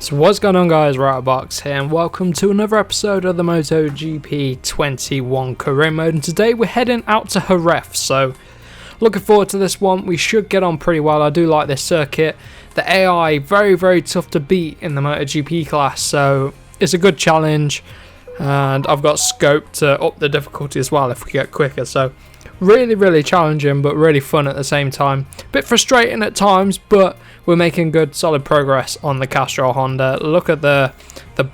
So what's going on, guys? Ratterbox here, and welcome to another episode of the MotoGP 21 career mode. And today we're heading out to Jerez, so looking forward to this one. We should get on pretty well. I do like this circuit. The AI very tough to beat in the MotoGP class, so it's a good challenge. And I've got scope to up the difficulty as well if we get quicker. So really challenging, but really fun at the same time. Bit frustrating at times, but we're making good solid progress on the Castrol Honda. Look at the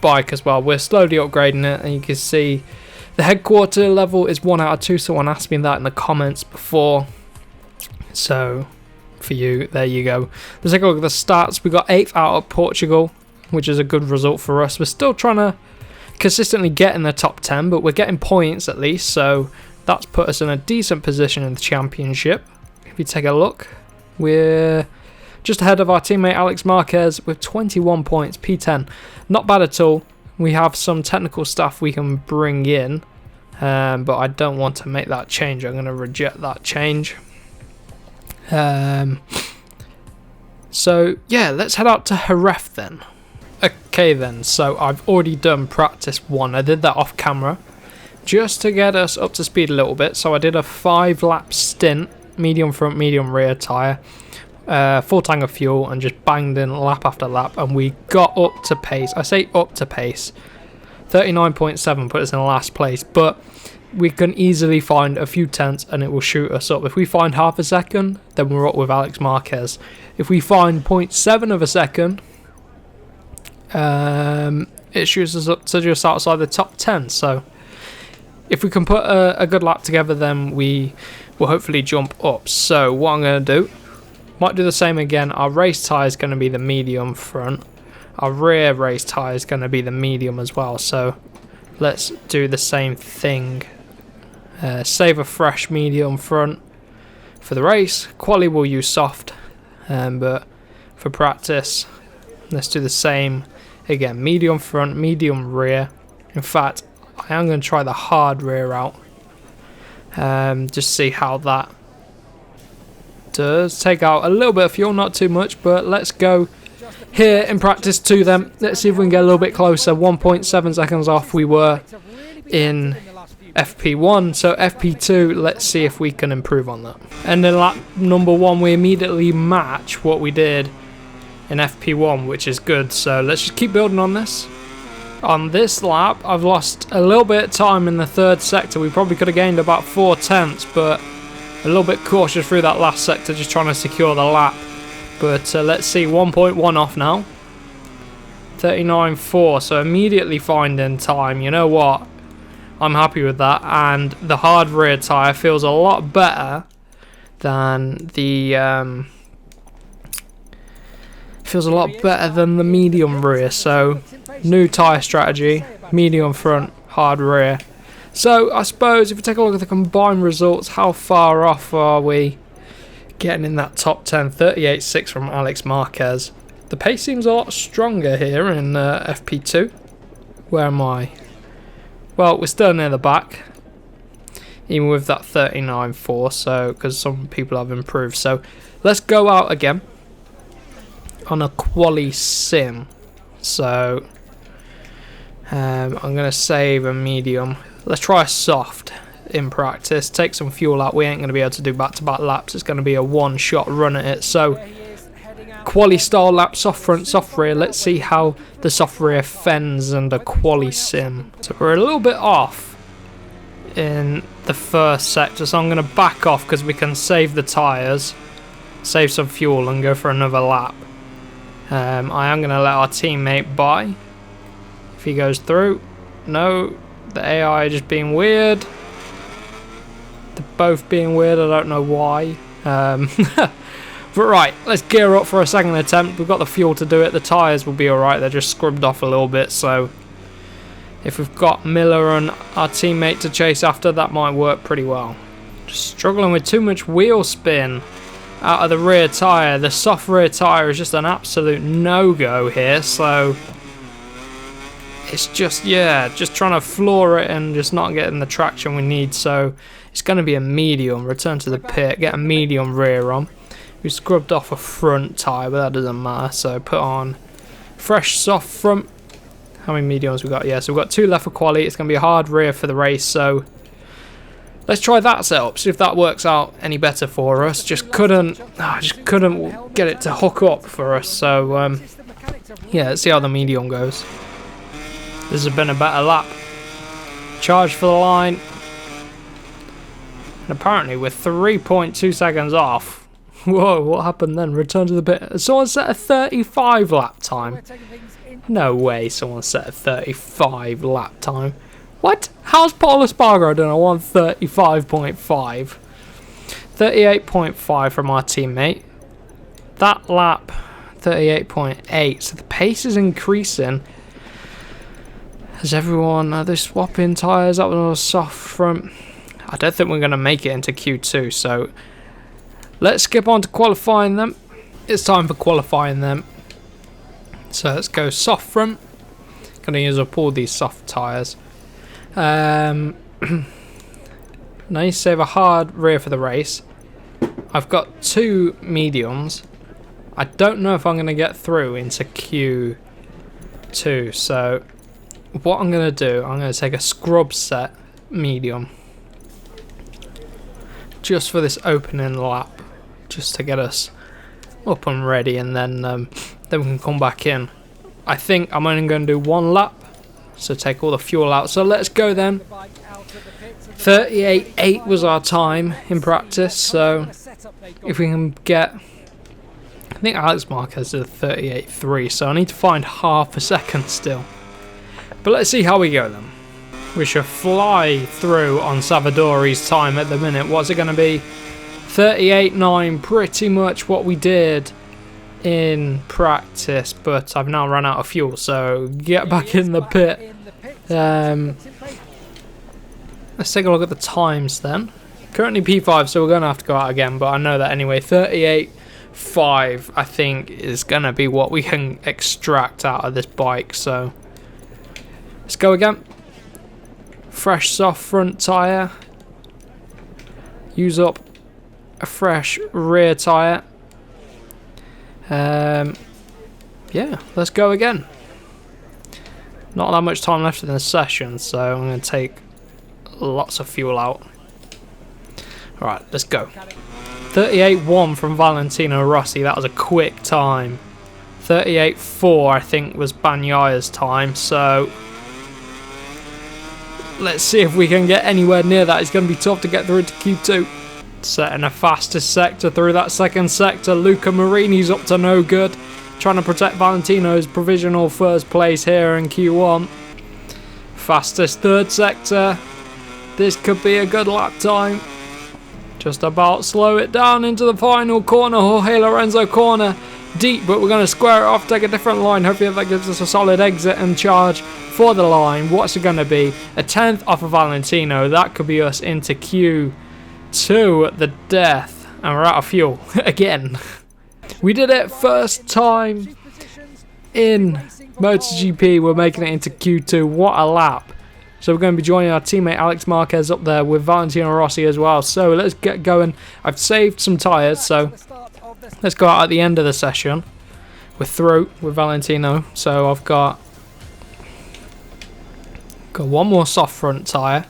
bike as well. We're slowly upgrading it, and you can see the headquarter level is 1 out of 2. Someone asked me that in the comments before, so for you, there you go. Let's take a look at the stats. We got 8th out of Portugal, which is a good result for us. We're still trying to consistently get in the top 10, but we're getting points at least, so that's put us in a decent position in the championship. If you take a look, we're just ahead of our teammate Alex Marquez with 21 points, P10. Not bad at all. We have some technical stuff we can bring in, but I don't want to make that change. I'm going to reject that change. So yeah, let's head out to Jerez then. Okay then, so I've already done practice 1. I did that off camera just to get us up to speed a little bit. So I did a 5-lap stint, medium front, medium rear tyre, full tank of fuel, and just banged in lap after lap, and we got up to pace. I say up to pace. 39.7 put us in last place, but we can easily find a few tenths and it will shoot us up. If we find half a second, then we're up with Alex Marquez. If we find 0.7 of a second, it shoots us up to just outside the top 10. So if we can put a good lap together, then we will hopefully jump up. So what I'm going to do, might do the same again. Our race tyre is going to be the medium front. Our rear race tyre is going to be the medium as well. So let's do the same thing. Save a fresh medium front for the race. Quali will use soft, but for practice, let's do the same again. Medium front, medium rear. In fact, I am going to try the hard rear out. Just see how that does. Take out a little bit of fuel, not too much, but let's go here in practice 2 then. Let's see if we can get a little bit closer. 1.7 seconds off we were in FP1, so FP2, let's see if we can improve on that. And in lap number 1 we immediately match what we did in FP1, which is good. So let's just keep building on this. On this lap I've lost a little bit of time in the 3rd sector. We probably could have gained about 4 tenths, but a little bit cautious through that last sector, just trying to secure the lap. But let's see, 1.1 off now. 39.4, so immediately finding time. You know what? I'm happy with that. And the hard rear tyre feels a lot better than the medium rear. So new tyre strategy, medium front, hard rear. So I suppose if we take a look at the combined results, how far off are we getting in that top 10? 38.6 from Alex Marquez. The pace seems a lot stronger here in FP2. Where am I? Well, we're still near the back, even with that 39.4, so because some people have improved. So let's go out again on a quali sim. So I'm going to save a medium. Let's try a soft in practice. Take some fuel out. We ain't going to be able to do back-to-back laps. It's going to be a one-shot run at it. So quali style lap, soft front, soft rear. Let's see how the soft rear fends under quali sim. So we're a little bit off in the 1st sector, so I'm going to back off because we can save the tyres, save some fuel, and go for another lap. I am going to let our teammate by if he goes through. No, the AI just being weird. They're both being weird, I don't know why. But right, let's gear up for a second attempt. We've got the fuel to do it. The tyres will be alright. They're just scrubbed off a little bit. So if we've got Miller and our teammate to chase after, that might work pretty well. Just struggling with too much wheel spin out of the rear tyre. The soft rear tyre is just an absolute no-go here. So it's just, yeah, just trying to floor it and just not getting the traction we need. So it's going to be a medium. Return to the pit. Get a medium rear on. We scrubbed off a front tyre, but that doesn't matter. So put on Fresh soft front. How many mediums we got? Yeah, so we've got 2 left for quali. It's going to be a hard rear for the race, so let's try that setup, see if that works out any better for us. Just couldn't get it to hook up for us, so yeah, let's see how the medium goes. This has been a better lap. Charge for the line. And apparently we're 3.2 seconds off. Whoa, what happened then? Return to the pit. Someone set a 35 lap time. No way someone set a 35 lap time. What? How's Paul Espargaro done a 135.5? 38.5 from our teammate. That lap, 38.8. So the pace is increasing. As everyone, they're swapping tyres. That was a soft front. I don't think we're going to make it into Q2. So let's skip on to qualifying them. It's time for qualifying them. So let's go soft front. Going to use up all these soft tyres. Now you save a hard rear for the race. I've got 2 mediums. I don't know if I'm going to get through into Q2, so what I'm going to do, I'm going to take a scrub set medium just for this opening lap, just to get us up and ready, and then we can come back in. I think I'm only going to do 1 lap, so take all the fuel out. So let's go then. 38.8 was our time in practice, so if we can get, I think Alex Marquez did a 38.3, so I need to find half a second still. But let's see how we go then. We should fly through on Savadori's time at the minute. What's it going to be? 38.9, pretty much what we did in practice, but I've now run out of fuel, so get back in the pit. Let's take a look at the times then. Currently P5, so we're going to have to go out again, but I know that anyway. 38.5 I think is going to be what we can extract out of this bike, so let's go again. Fresh soft front tyre. Use up a fresh rear tyre. Yeah, let's go again. Not that much time left in the session, so I'm going to take lots of fuel out. Alright, let's go. 38.1 from Valentino Rossi. That was a quick time. 38.4 I think was Bagnaya's time, so let's see if we can get anywhere near that. It's going to be tough to get through to Q2. Setting a fastest sector through that second sector. Luca Marini's up to no good. Trying to protect Valentino's provisional first place here in Q1. Fastest third sector. This could be a good lap time. Just about slow it down into the final corner. Jorge Lorenzo corner. Deep, but we're going to square it off, take a different line. Hopefully that gives us a solid exit and charge for the line. What's it going to be? A 10th off of Valentino. That could be us into Q2 at the death. And we're out of fuel again. We did it first time in MotoGP. We're making it into Q2. What a lap. So we're going to be joining our teammate Alex Marquez up there with Valentino Rossi as well. So let's get going. I've saved some tyres, so let's go out at the end of the session. We're through with Valentino. So I've got 1 more soft front tyre.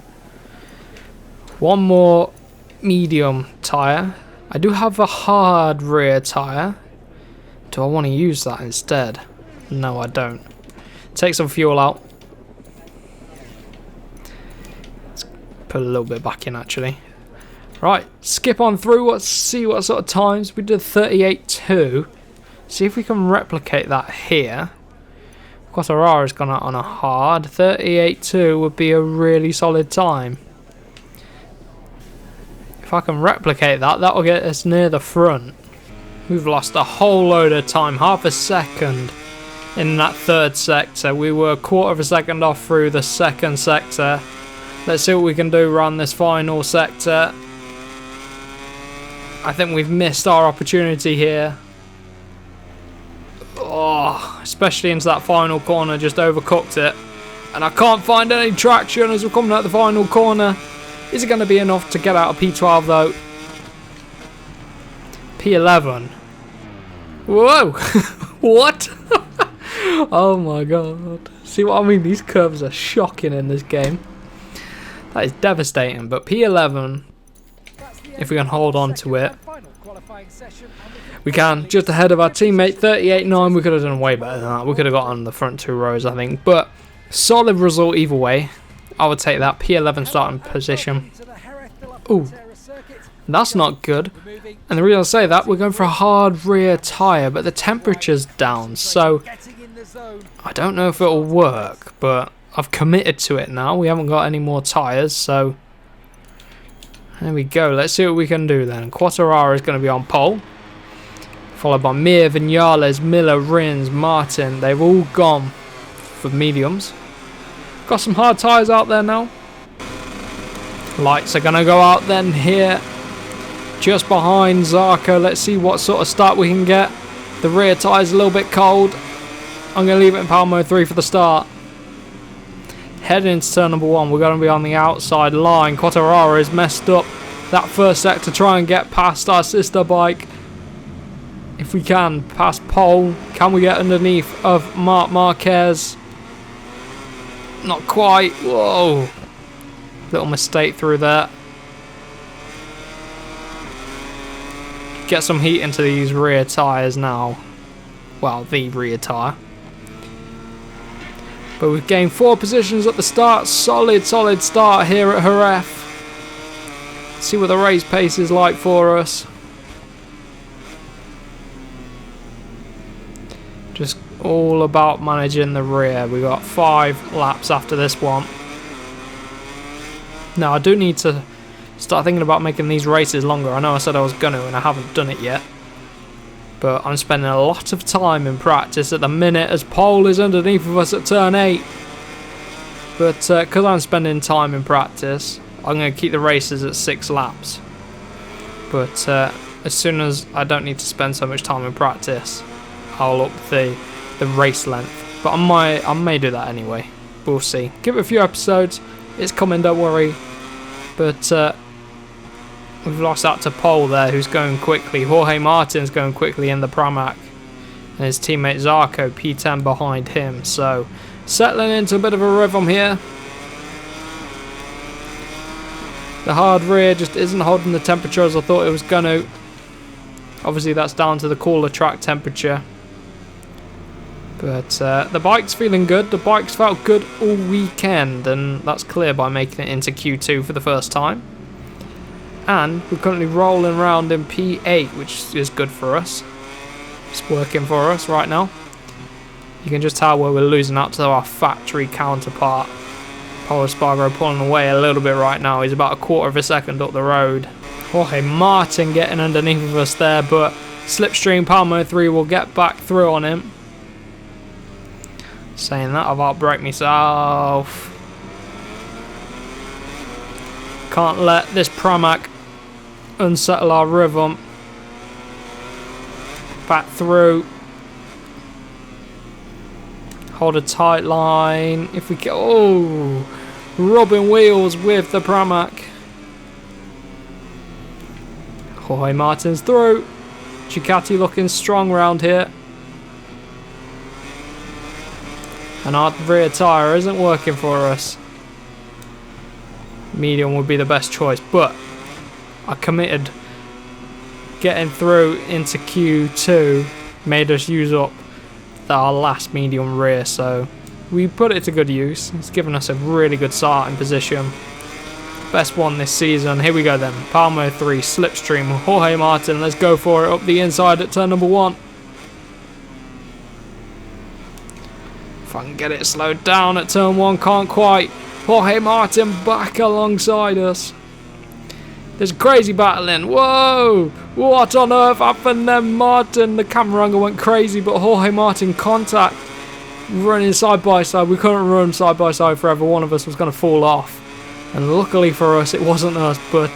1 more medium tyre. I do have a hard rear tyre. Do I want to use that instead? No, I don't. Take some fuel out. Let's put a little bit back in actually. Right, skip on through. Let's see what sort of times. We did 38.2. See if we can replicate that here. Quartarara's gone out on a hard. 38.2 would be a really solid time. If I can replicate that, that will get us near the front. We've lost a whole load of time, half a second in that third sector. We were a quarter of a second off through the second sector. Let's see what we can do around this final sector. I think we've missed our opportunity here. Oh, especially into that final corner, just overcooked it. And I can't find any traction as we're coming out the final corner. Is it going to be enough to get out of P12 though? P11. Whoa! What? Oh my god. See what I mean? These curves are shocking in this game. That is devastating. But P11, if we can hold on to it, we can. Just ahead of our teammate, 38.9. We could have done way better than that. We could have got on the front 2 rows, I think. But solid result either way. I would take that. P11 starting position. Ooh. That's not good. And the reason I say that, we're going for a hard rear tyre, but the temperature's down. So I don't know if it'll work, but I've committed to it now. We haven't got any more tyres, so there we go. Let's see what we can do then. Quartararo is going to be on pole, followed by Mir, Vinales, Miller, Rins, Martin. They've all gone for mediums. Got some hard tyres out there now. Lights are going to go out then here, just behind Zarco. Let's see what sort of start we can get. The rear tyre's a little bit cold. I'm going to leave it in power mode 3 for the start. Heading into turn number 1, we're going to be on the outside line. Quartararo has messed up that first sector to try and get past our sister bike. If we can, past pole. Can we get underneath of Marc Marquez? Not quite. Whoa. Little mistake through there. Get some heat into these rear tyres now. Well, the rear tyre. But we've gained 4 positions at the start. Solid start here at Jerez. See what the race pace is like for us. Just all about managing the rear. We got 5 laps after this one. Now I do need to start thinking about making these races longer. I know I said I was going to and I haven't done it yet. But I'm spending a lot of time in practice at the minute as pole is underneath of us at turn 8. But because I'm spending time in practice, I'm going to keep the races at 6 laps. But as soon as I don't need to spend so much time in practice, I'll up the race length. But I may do that anyway. We'll see. Give it a few episodes. It's coming, don't worry. But we've lost out to pole there, who's going quickly. Jorge Martin's going quickly in the Pramac. And his teammate Zarco, P10 behind him. So settling into a bit of a rhythm here. The hard rear just isn't holding the temperature as I thought it was going to. Obviously that's down to the cooler track temperature. But the bike's feeling good. The bike's felt good all weekend, and that's clear by making it into Q2 for the first time. And we're currently rolling around in P8, which is good for us. It's working for us right now. You can just tell where we're losing out to our factory counterpart. Pol Espargaro pulling away a little bit right now. He's about a quarter of a second up the road. Jorge Martin getting underneath of us there, but Slipstream Power Mode 3 will get back through on him. Saying that, I've outbraked myself. Can't let this Pramac unsettle our rhythm. Back through. Hold a tight line. If we get, oh, rubbing wheels with the Pramac. Jorge Martin's through. Ducati looking strong round here. And our rear tyre isn't working for us. Medium would be the best choice, but I committed. Getting through into Q2 made us use up our last medium rear, so we put it to good use. It's given us a really good starting position. Best one this season. Here we go then. Power Mode 3, Slipstream, Jorge Martin. Let's go for it up the inside at turn number 1. If I can get it slowed down at turn 1, can't quite. Jorge Martin back alongside us. There's crazy battling. Whoa! What on earth happened then, Martin? The camera angle went crazy, but Jorge Martin contact. Running side by side. We couldn't run side by side forever. One of us was going to fall off. And luckily for us, it wasn't us, but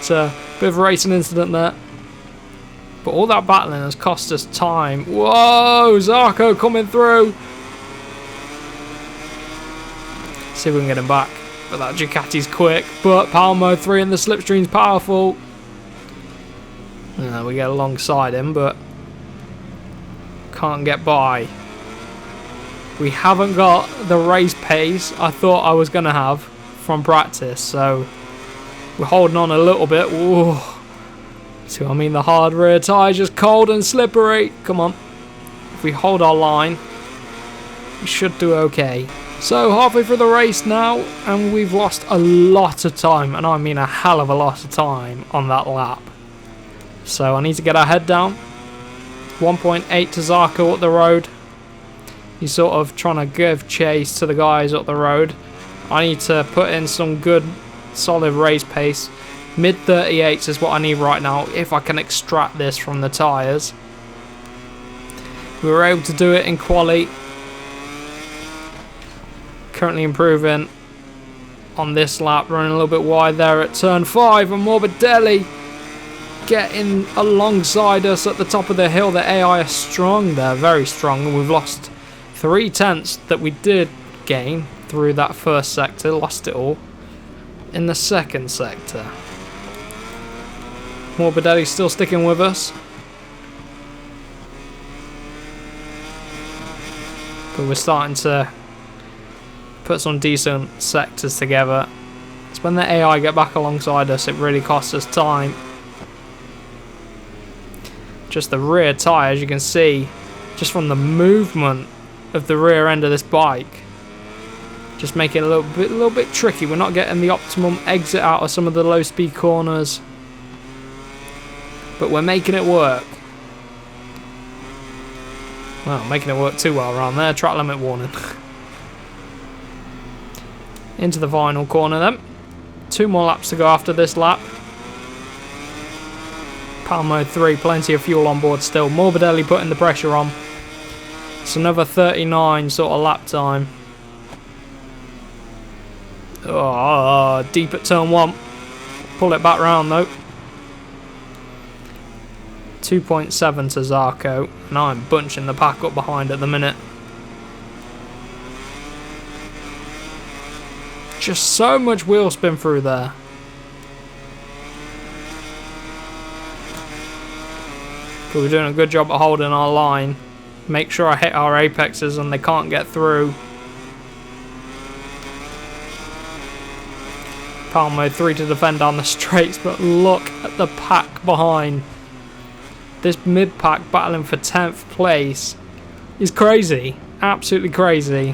bit of a racing incident there. But all that battling has cost us time. Whoa! Zarco coming through. See if we can get him back. But that Ducati's quick. But Power Mode 3 and the Slipstream's powerful. We get alongside him, but can't get by. We haven't got the race pace I thought I was going to have from practice, so we're holding on a little bit. Ooh. See what I mean? The hard rear tyre just cold and slippery. Come on. If we hold our line, we should do okay. So halfway through the race now, and we've lost a lot of time, and I mean a hell of a lot of time on that lap. So I need to get our head down. 1.8 to Zarco up the road. He's sort of trying to give chase to the guys up the road. I need to put in some good solid race pace. Mid 38s is what I need right now if I can extract this from the tyres. We were able to do it in quali. Currently improving on this lap, running a little bit wide there at turn 5, and Morbidelli getting alongside us at the top of the hill. The AI are strong there, very strong, and we've lost 3 tenths that we did gain through that first sector, lost it all in the second sector. Morbidelli still sticking with us, but we're starting to put some decent sectors together. It's when the AI get back alongside us, it really costs us time. Just the rear tyre, as you can see, just from the movement of the rear end of this bike, just make it a little bit tricky. We're not getting the optimum exit out of some of the low speed corners, but we're making it work. Well, making it work too well around there. Track limit warning. Into the final corner then. 2 more laps to go after this lap. Power mode 3, plenty of fuel on board still. Morbidelli putting the pressure on. It's another 39 sort of lap time. Oh, deep at turn 1. Pull it back round though. 2.7 to Zarco, and I'm bunching the pack up behind at the minute. Just so much wheel spin through there. But we're doing a good job of holding our line. Make sure I hit our apexes and they can't get through. Power mode 3 to defend down the straights, but look at the pack behind. This mid-pack battling for 10th place is crazy. Absolutely crazy.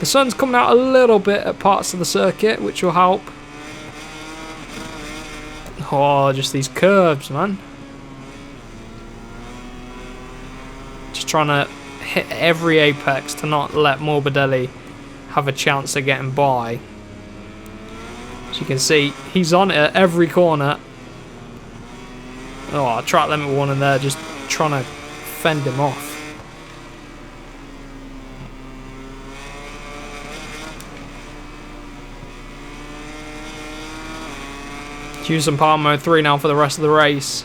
The sun's coming out a little bit at parts of the circuit, which will help. Oh, just these curves, man. Just trying to hit every apex to not let Morbidelli have a chance of getting by. As you can see, he's on it at every corner. Oh, track limit warning there, just trying to fend him off. Let's use some power mode 3 now for the rest of the race.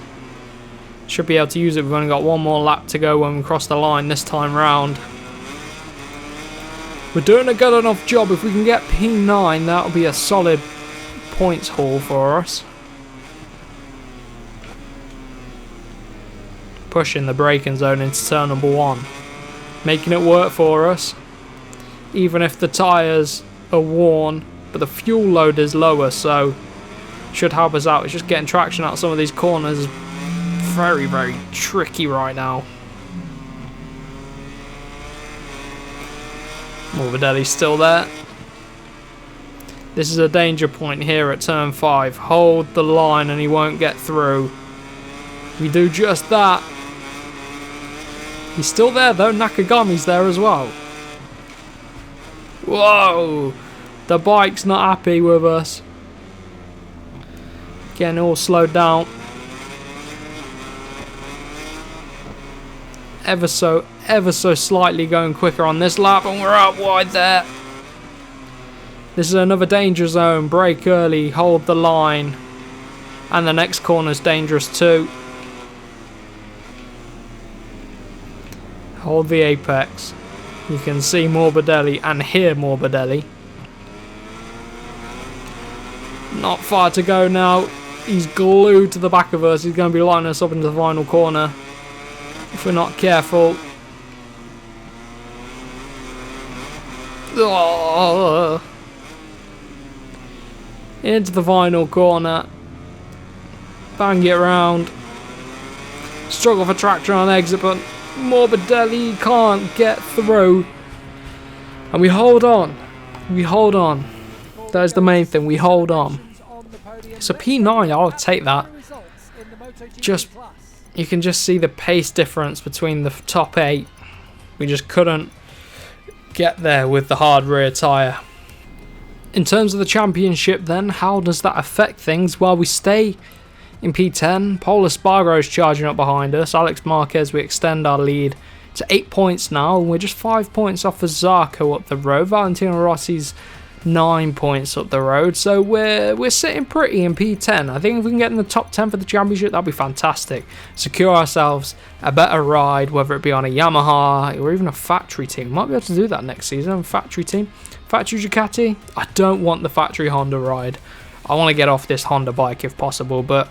Should be able to use it. We've only got 1 more lap to go when we cross the line this time round. We're doing a good enough job. If we can get P9, that'll be a solid points haul for us. Pushing the braking zone into turn number 1. Making it work for us. Even if the tyres are worn, but the fuel load is lower, so should help us out. It's just getting traction out of some of these corners is very, very tricky right now. Morbidelli's still there. This is a danger point here at turn 5. Hold the line and he won't get through. We do just that. He's still there though. Nakagami's there as well. Whoa! The bike's not happy with us. Getting all slowed down. Ever so slightly going quicker on this lap, and we're out wide there. This is another danger zone. Brake early, hold the line. And the next corner's dangerous too. Hold the apex. You can see Morbidelli and hear Morbidelli. Not far to go now. He's glued to the back of us. He's going to be lining us up into the final corner if we're not careful. Oh. Into the final corner. Bang it round. Struggle for traction on exit, but Morbidelli can't get through. And we hold on. We hold on. That is the main thing. We hold on. It's a P9. I'll take that. Just, you can just see the pace difference between the top 8. We just couldn't get there with the hard rear tyre. In terms of the championship then, how does that affect things? Well, we stay in P10. Pol Espargaro's charging up behind us. Alex Marquez, we extend our lead to 8 points now. We're just 5 points off of Zarco up the road. Valentino Rossi's 9 points up the road. So we're sitting pretty in P10. I think if we can get in the top 10 for the championship, that'd be fantastic. Secure ourselves a better ride, whether it be on a Yamaha or even a factory team. Might be able to do that next season. Factory team. Factory Ducati. I don't want the factory Honda ride. I want to get off this Honda bike if possible, but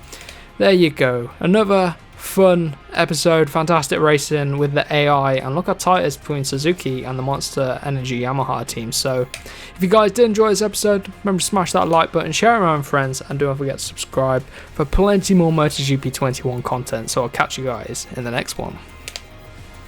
there you go. Another fun episode, fantastic racing with the AI, and look how tight it is between Suzuki and the Monster Energy Yamaha team. So if you guys did enjoy this episode, remember to smash that like button, share it around with friends, and don't forget to subscribe for plenty more MotoGP 21 content. So I'll catch you guys in the next one.